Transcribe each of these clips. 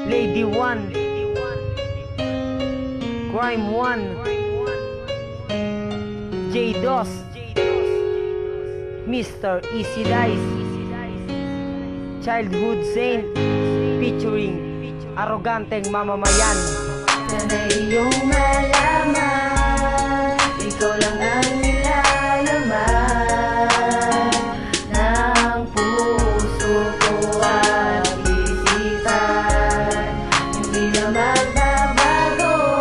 Lady One, Crime One, J-Dos, Mr. Easy Dice, Childhood Saint, featuring Aroganteng Mamamayan. Sana iyong malaman, ikaw lang ang nilalaman ng puso ko at isipan. Hindi na magbabago,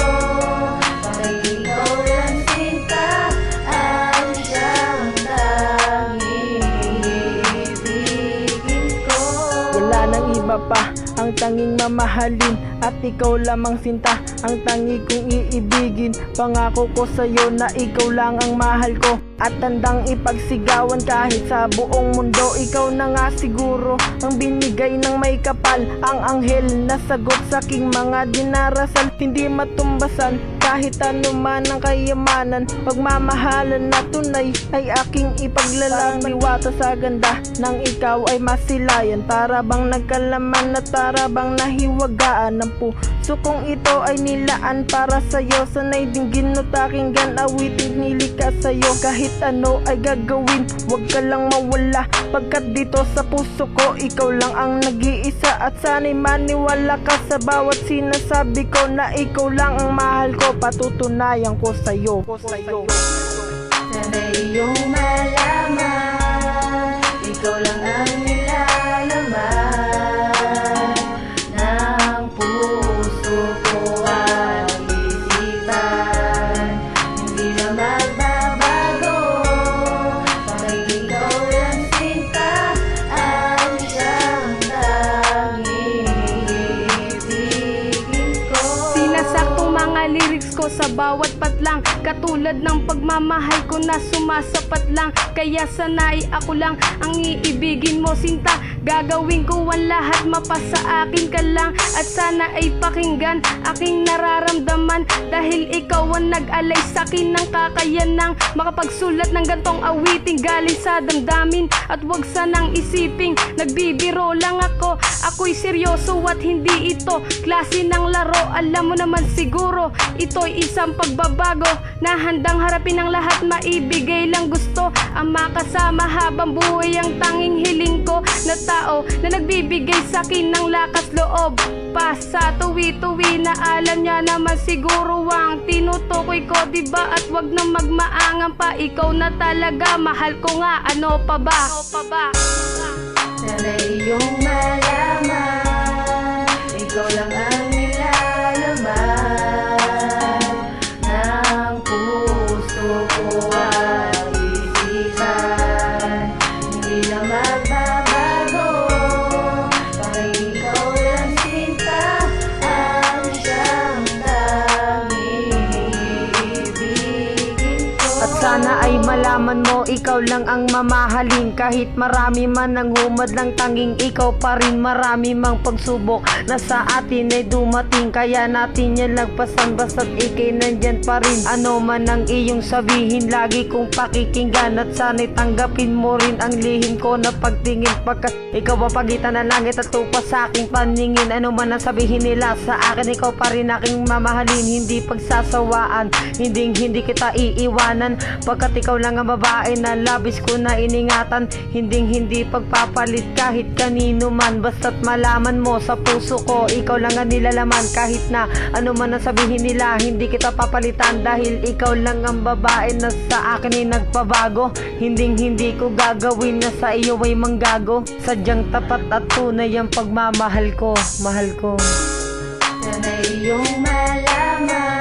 pag ikaw lang sinta, ang siyang tanging ibigin ko. Wala nang iba pa ang tanging mamahalin, at ikaw lamang sinta ang tangi kong iibigin. Pangako ko sa'yo na ikaw lang ang mahal ko, at tandang ipagsigawan kahit sa buong mundo. Ikaw na nga siguro ang binigay ng may kapal, ang anghel na sagot sa aking mga dinarasal. Hindi matumbasan kahit ano man ang kayamanan, pagmamahalan na tunay ay aking ipaglalang. Diwata sa ganda ng ikaw ay masilayan, para bang nagkalaman at para bang nahiwagaan. Ang puso kong ito ay nilaan para sa'yo, sanay dinggin at pakinggan awitin nilika sa'yo. Kahit ano ay gagawin, wag ka lang mawala, pagkat dito sa puso ko ikaw lang ang nag-iisa. At sana'y maniwala ka sa bawat sinasabi ko, na ikaw lang ang mahal ko, patutunayan ko sa'yo. Sana iyong malaman, ikaw lang ang nilalaman ng puso ko at isipan. Hindi na magbabago, pag ikaw lang sinta, ang siyang tanging ibigin ko. Sinasaktong mga lyrics ko sa bawat patlang, katulad ng pagmamahal ko na sumasapat lang. Kaya sana'y ako lang ang iibigin mo, sinta. Gagawin ko ang lahat, mapasa akin ka lang. At sana ay pakinggan aking nararamdaman, dahil ikaw ang nag-alay sa'kin ng kakayanang makapagsulat ng gantong awiting galing sa damdamin. At wag sanang isiping nagbibiro lang ako, ako'y seryoso at hindi ito klase ng laro. Alam mo naman siguro ito'y isang pagbabago, na handang harapin ang lahat, maibigay lang gusto ang makasama habang buhay. Ang tanging hiling ko na tao na nagbibigay sa'kin ng lakas loob pa sa tuwi-tuwi, na alam niya naman siguro ang tinutukoy ko, diba? At wag na magmaangan pa, ikaw na talaga, mahal ko nga, ano pa ba? Sana iyong malaman, ikaw lang ang nilalaman ng puso ko at isipan. Hindi na magbabago, pag ikaw lang sinta, ang siyang tanging ibigin ko. At sana ay malaman mo, ikaw lang ang mamahalin. Kahit marami man ang humad lang, tanging ikaw pa rin. Marami mang pagsubok na sa atin ay dumating, kaya natin yan lagpasan, basta't ikay nandyan pa rin. Ano man ang iyong sabihin, lagi kong pakikinggan. At sana'y tanggapin mo rin ang lihim ko na pagtingin, pagkat ikaw ang pagitan ng langit at lupa sa aking paningin. Ano man ang sabihin nila sa akin, ikaw pa rin aking mamahalin. Hindi pagsasawaan, hindi kita iiwanan, pagkat ikaw lang ang babae na labis ko na iningatan. Hindi pagpapalit kahit kanino man, basta't malaman mo sa puso ko ikaw lang ang nilalaman. Kahit na ano man ang sabihin nila, hindi kita papalitan, dahil ikaw lang ang babae na sa akin ay nagpabago. Hindi ko gagawin na sa iyo ay manggago, sadyang tapat at tunay ang pagmamahal ko, mahal ko. Sana iyong malaman,